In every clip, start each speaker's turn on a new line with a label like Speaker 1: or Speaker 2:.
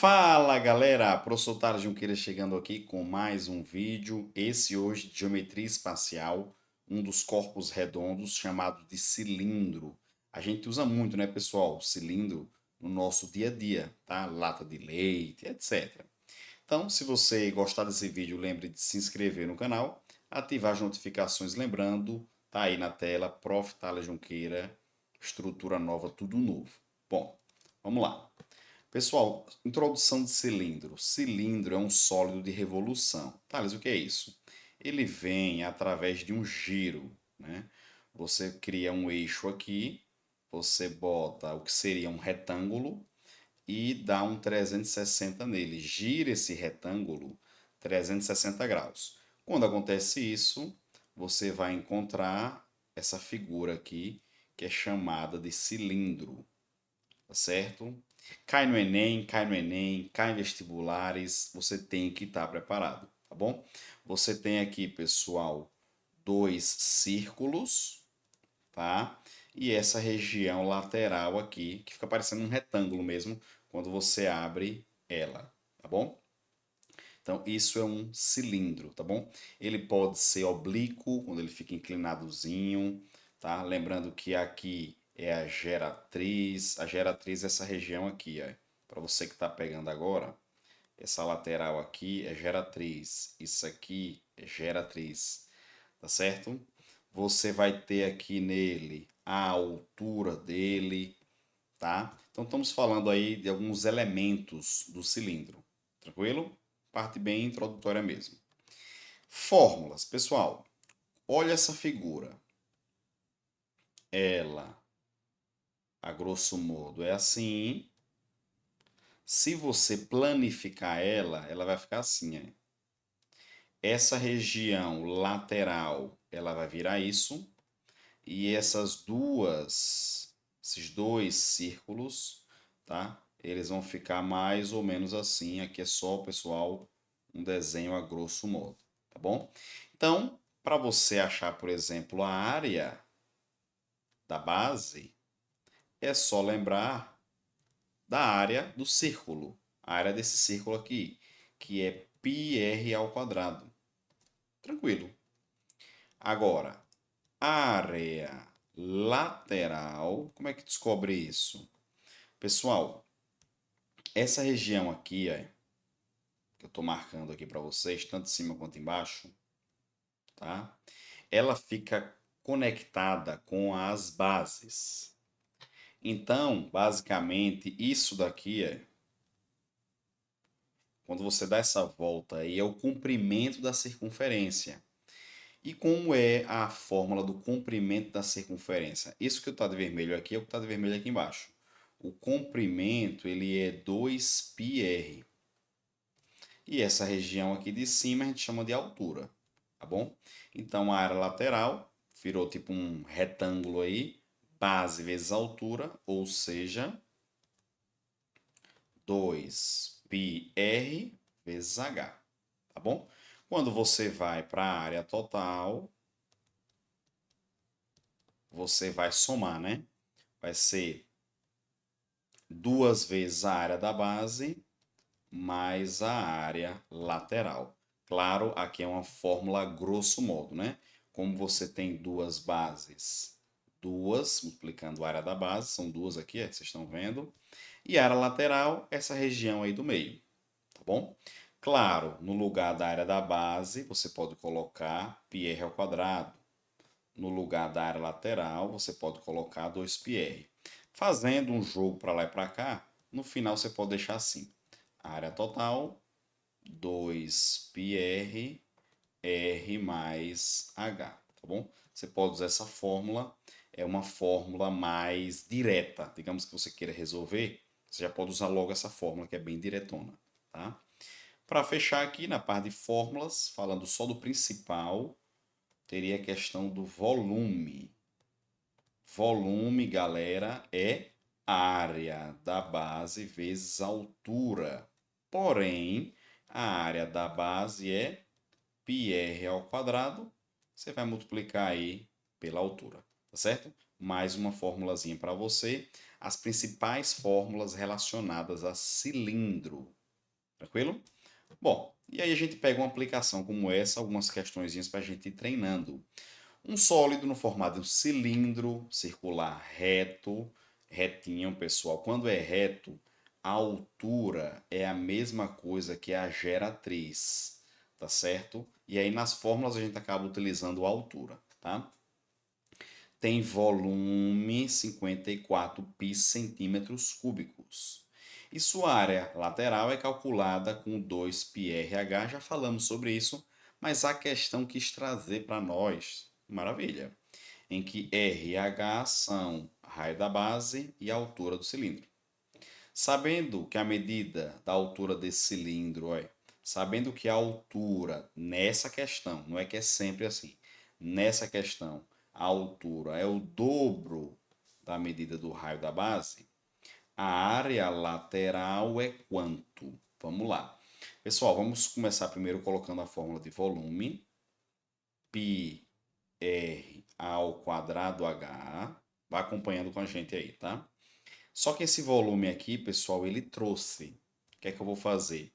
Speaker 1: Fala galera, professor Thales Junqueira chegando aqui com mais um vídeo, esse hoje de geometria espacial, um dos corpos redondos chamado de cilindro. A gente usa muito, né pessoal, cilindro no nosso dia a dia, tá? Lata de leite, etc. Então, se você gostar desse vídeo, lembre de se inscrever no canal, ativar as notificações, lembrando, tá aí na tela, Prof. Thales Junqueira, estrutura nova, tudo novo. Bom, vamos lá. Pessoal, introdução de cilindro. Cilindro é um sólido de revolução. Thales, o que é isso? Ele vem através de um giro, né? Você cria um eixo aqui, você bota o que seria um retângulo e dá um 360 nele. Gira esse retângulo 360 graus. Quando acontece isso, você vai encontrar essa figura aqui, que é chamada de cilindro, tá certo? Cai no Enem, cai no Enem, cai em vestibulares, você tem que estar preparado, tá bom? Você tem aqui, pessoal, dois círculos, tá? E essa região lateral aqui, que fica parecendo um retângulo mesmo, quando você abre ela, tá bom? Então, isso é um cilindro, tá bom? Ele pode ser oblíquo, quando ele fica inclinadozinho, tá? Lembrando que aqui é a geratriz é essa região aqui, ó. Para você que está pegando agora, essa lateral aqui é geratriz, isso aqui é geratriz, tá certo? Você vai ter aqui nele a altura dele, tá? Então estamos falando aí de alguns elementos do cilindro, tranquilo? Parte bem introdutória mesmo. Fórmulas, pessoal. Olha essa figura. Ela, a grosso modo, é assim. Se você planificar ela, ela vai ficar assim, ó. Essa região lateral, ela vai virar isso. E esses dois círculos, tá? Eles vão ficar mais ou menos assim. Aqui é só, pessoal, um desenho a grosso modo, tá bom? Então, para você achar, por exemplo, a área da base, é só lembrar da área do círculo, a área desse círculo aqui, que é πr ao quadrado. Tranquilo. Agora, área lateral, como é que descobre isso? Pessoal, essa região aqui, ó, que eu estou marcando aqui para vocês, tanto em cima quanto embaixo, tá? Ela fica conectada com as bases. Então, basicamente, isso daqui quando você dá essa volta aí, é o comprimento da circunferência. E como é a fórmula do comprimento da circunferência? Isso que está de vermelho aqui é o que está de vermelho aqui embaixo. O comprimento ele é 2πr. E essa região aqui de cima a gente chama de altura, tá bom? Então a área lateral virou tipo um retângulo aí, base vezes altura, ou seja, 2πr vezes h, tá bom? Quando você vai para a área total, você vai somar, né? Vai ser duas vezes a área da base mais a área lateral. Claro, aqui é uma fórmula grosso modo, né? Como você tem duas bases, duas, multiplicando a área da base, são duas aqui, vocês estão vendo. E a área lateral, essa região aí do meio, tá bom? Claro, no lugar da área da base, você pode colocar πr ao quadrado. No lugar da área lateral, você pode colocar 2πr. Fazendo um jogo para lá e para cá, no final você pode deixar assim. Área total, 2πr, r mais h, tá bom? Você pode usar essa fórmula, é uma fórmula mais direta. Digamos que você queira resolver, você já pode usar logo essa fórmula que é bem diretona, tá? Para fechar aqui na parte de fórmulas, falando só do principal, teria a questão do volume. Volume, galera, é área da base vezes altura. Porém, a área da base é πr ao quadrado. Você vai multiplicar aí pela altura, tá certo? mais uma formulazinha para você. As principais fórmulas relacionadas a cilindro. Tranquilo? Bom, e aí a gente pega uma aplicação como essa, algumas questõezinhas para a gente ir treinando. Um sólido no formato de um cilindro circular reto, retinho, pessoal. Quando é reto, a altura é a mesma coisa que a geratriz, tá certo? E aí nas fórmulas a gente acaba utilizando a altura, tá? Tem volume 54 pi centímetros cúbicos. E sua área lateral é calculada com 2 πRh, já falamos sobre isso, mas a questão quis trazer para nós, maravilha, em que RH são raio da base e a altura do cilindro. Sabendo que a medida da altura desse cilindro é, sabendo que a altura nessa questão, não é que é sempre assim, nessa questão, a altura é o dobro da medida do raio da base, a área lateral é quanto? Vamos lá. Pessoal, vamos começar primeiro colocando a fórmula de volume, πr ao quadrado h, vai acompanhando com a gente aí, tá? Só que esse volume aqui, pessoal, ele trouxe. O que é que eu vou fazer?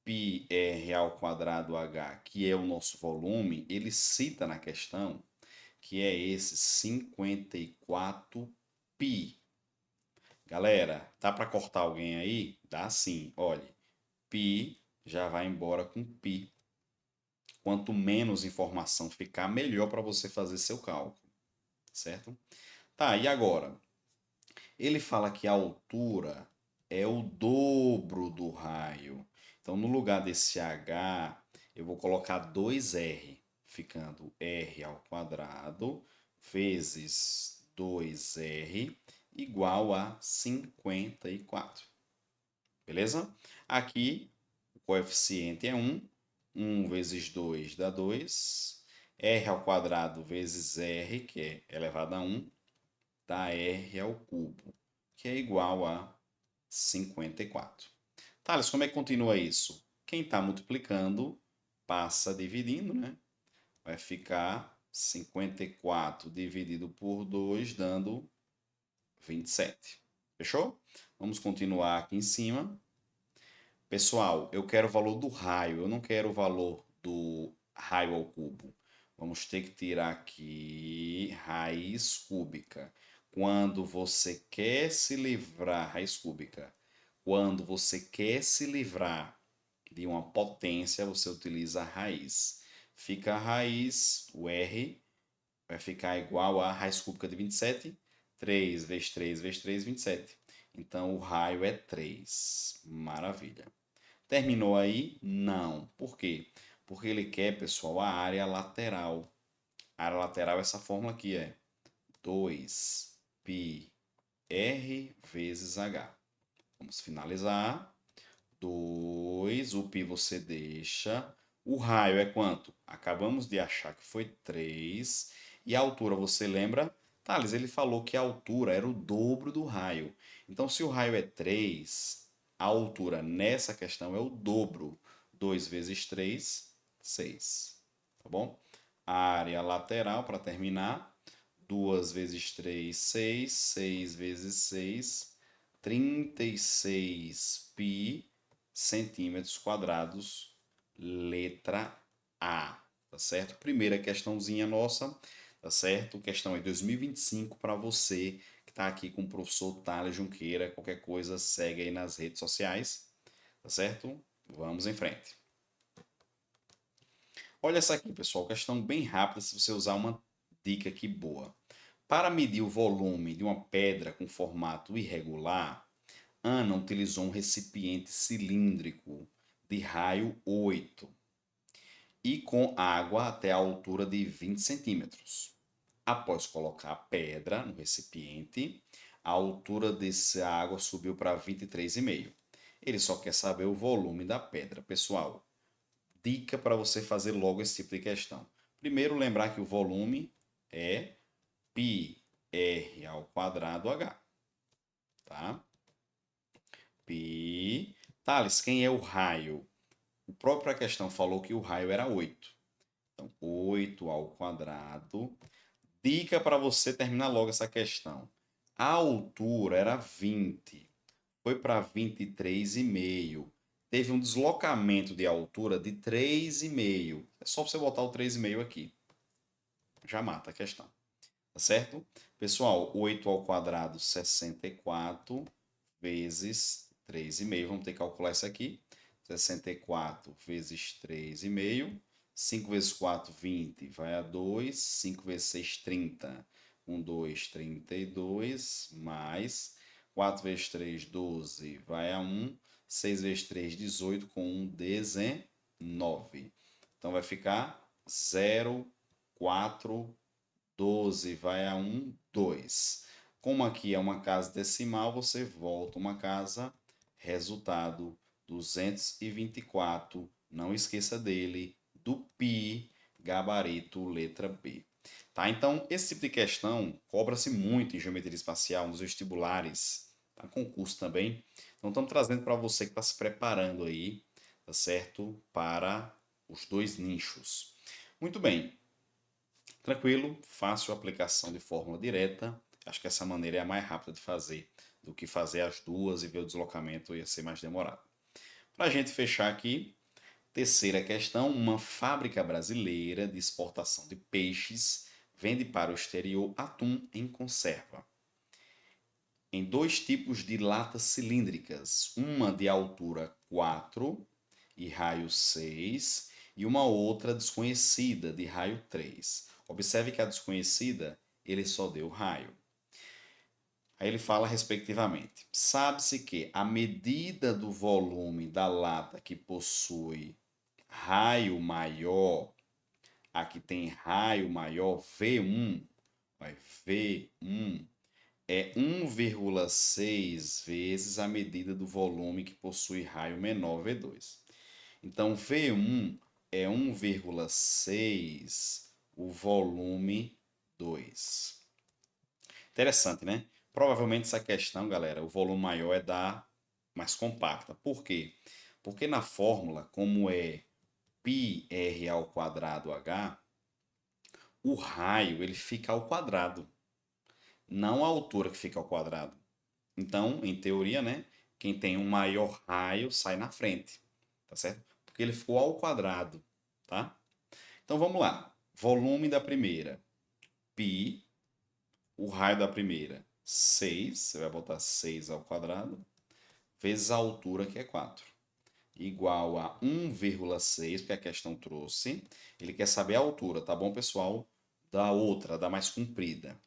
Speaker 1: πr ao quadrado h, que é o nosso volume, ele cita na questão que é esse 54 π. Galera, dá para cortar alguém aí? Dá sim. Olha, π já vai embora com π. Quanto menos informação ficar, melhor para você fazer seu cálculo, certo? Tá, e agora? Ele fala que a altura é o dobro do raio. Então, no lugar desse H, eu vou colocar 2R, ficando R ao quadrado vezes 2R igual a 54. Beleza? Aqui, o coeficiente é 1. 1 vezes 2 dá 2. R ao quadrado vezes R, que é elevado a 1, dá R ao cubo, que é igual a 54. Thales, como é que continua isso? Quem está multiplicando passa dividindo, né? Vai ficar 54 dividido por 2, dando 27. Fechou? Vamos continuar aqui em cima. Pessoal, eu quero o valor do raio, eu não quero o valor do raio ao cubo. Vamos ter que tirar aqui raiz cúbica. Quando você quer se livrar, raiz cúbica, quando você quer se livrar de uma potência, você utiliza a raiz. Fica a raiz, o R, vai ficar igual a raiz cúbica de 27, 3 vezes 3 vezes 3, 27. Então, o raio é 3. Maravilha. Terminou aí? Não. Por quê? Porque ele quer, pessoal, a área lateral. A área lateral, essa fórmula aqui é 2 π r vezes h. Vamos finalizar. 2, o π você deixa. O raio é quanto? Acabamos de achar que foi 3. E a altura, você lembra? Thales, ele falou que a altura era o dobro do raio. Então, se o raio é 3, a altura nessa questão é o dobro. 2 vezes 3, 6. Tá bom? A área lateral, para terminar, 2 vezes 3, 6. 6 vezes 6, 36 π centímetros quadrados, letra A, tá certo? Primeira questãozinha nossa, tá certo? Questão é 2025 para você que está aqui com o professor Thales Junqueira. Qualquer coisa, segue aí nas redes sociais, tá certo? Vamos em frente. Olha essa aqui, pessoal, questão bem rápida se você usar uma dica aqui boa. Para medir o volume de uma pedra com formato irregular, Ana utilizou um recipiente cilíndrico de raio 8 e com água até a altura de 20 centímetros. Após colocar a pedra no recipiente, a altura dessa água subiu para 23,5. Ele só quer saber o volume da pedra. Pessoal, dica para você fazer logo esse tipo de questão. Primeiro, lembrar que o volume é πr ao quadrado h, tá? Π. Thales, quem é o raio? A própria questão falou que o raio era 8. Então, 8 ao quadrado Dica para você terminar logo essa questão. A altura era 20, foi para 23,5. Teve um deslocamento de altura de 3,5. É só você botar o 3,5 aqui. Já mata a questão. Tá certo? Pessoal, 8 ao quadrado, 64, vezes 3,5. Vamos ter que calcular isso aqui. 64 vezes 3,5. 5 vezes 4, 20. Vai a 2. 5 vezes 6, 30. 1, 2, 32. Mais 4 vezes 3, 12. Vai a 1. 6 vezes 3, 18. Com 1, 19. Então vai ficar 0, 4, 12 vai a 1, 2. Como aqui é uma casa decimal, você volta uma casa, resultado 224. Não esqueça dele, do pi, gabarito, letra B. Tá? Então, esse tipo de questão cobra-se muito em geometria espacial, nos vestibulares, tá? Concurso também. Então, estamos trazendo para você que está se preparando aí, tá certo? Para os dois nichos. Muito bem. Tranquilo, fácil aplicação de fórmula direta. Acho que essa maneira é a mais rápida de fazer do que fazer as duas e ver o deslocamento ia ser mais demorado. Para a gente fechar aqui, terceira questão: uma fábrica brasileira de exportação de peixes vende para o exterior atum em conserva. Em dois tipos de latas cilíndricas, uma de altura 4 e raio 6 e uma outra desconhecida de raio 3. Observe que a desconhecida ele só deu raio. Aí ele fala respectivamente: sabe-se que a medida do volume da lata que possui raio maior, aqui tem raio maior V1, vai V1 é 1,6 vezes a medida do volume que possui raio menor V2. Então, V1 é 1,6 o volume 2. Interessante, né? Provavelmente essa questão, galera, o volume maior é da mais compacta. Por quê? Porque na fórmula, como é πr ao quadrado h, o raio ele fica ao quadrado, não a altura que fica ao quadrado. Então, em teoria, né, quem tem um maior raio sai na frente, tá certo? Porque ele ficou ao quadrado, tá? Então vamos lá. Volume da primeira, π, o raio da primeira, 6, você vai botar 6 ao quadrado, vezes a altura que é 4, igual a 1,6, porque a questão trouxe. Ele quer saber a altura, tá bom, pessoal? Da outra, da mais comprida.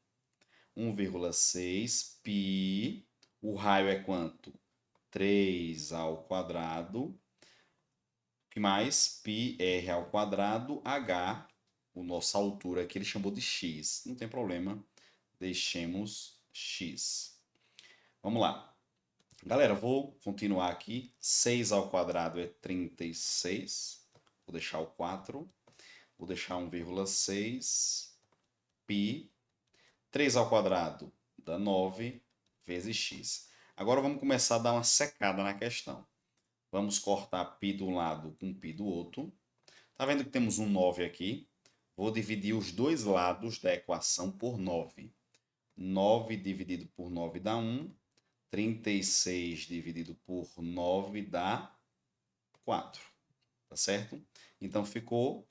Speaker 1: 1,6 π, o raio é quanto? 3 ao quadrado, que mais πr ao quadrado, h, a nossa altura aqui ele chamou de x. Não tem problema, deixemos x. Vamos lá. Galera, vou continuar aqui. 6 ao quadrado é 36. Vou deixar o 4. Vou deixar 1,6 π. 3 ao quadrado dá 9 vezes x. Agora vamos começar a dar uma secada na questão. Vamos cortar π de um lado com π do outro. Tá vendo que temos um 9 aqui? Vou dividir os dois lados da equação por 9. 9 dividido por 9 dá 1. 36 dividido por 9 dá 4. Tá certo? Então ficou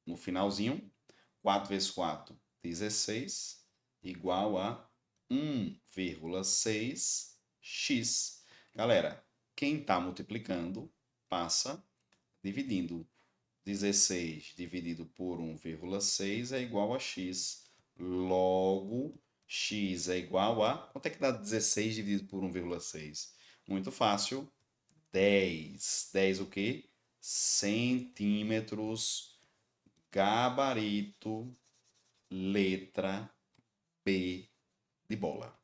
Speaker 1: no finalzinho 4 vezes 4, 16, igual a 1,6x. Galera, quem está multiplicando passa dividindo. 16 dividido por 1,6 é igual a x. Logo, x é igual a... Quanto é que dá 16 dividido por 1,6? Muito fácil. 10. 10 o quê? Centímetros. Gabarito. Letra B de bola.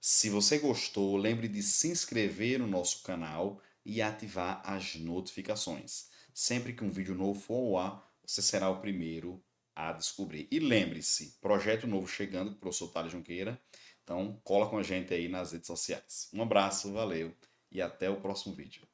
Speaker 1: Se você gostou, lembre de se inscrever no nosso canal e ativar as notificações. Sempre que um vídeo novo for ao ar, você será o primeiro a descobrir. E lembre-se, projeto novo chegando com o professor Thales Junqueira. Então, cola com a gente aí nas redes sociais. Um abraço, valeu e até o próximo vídeo.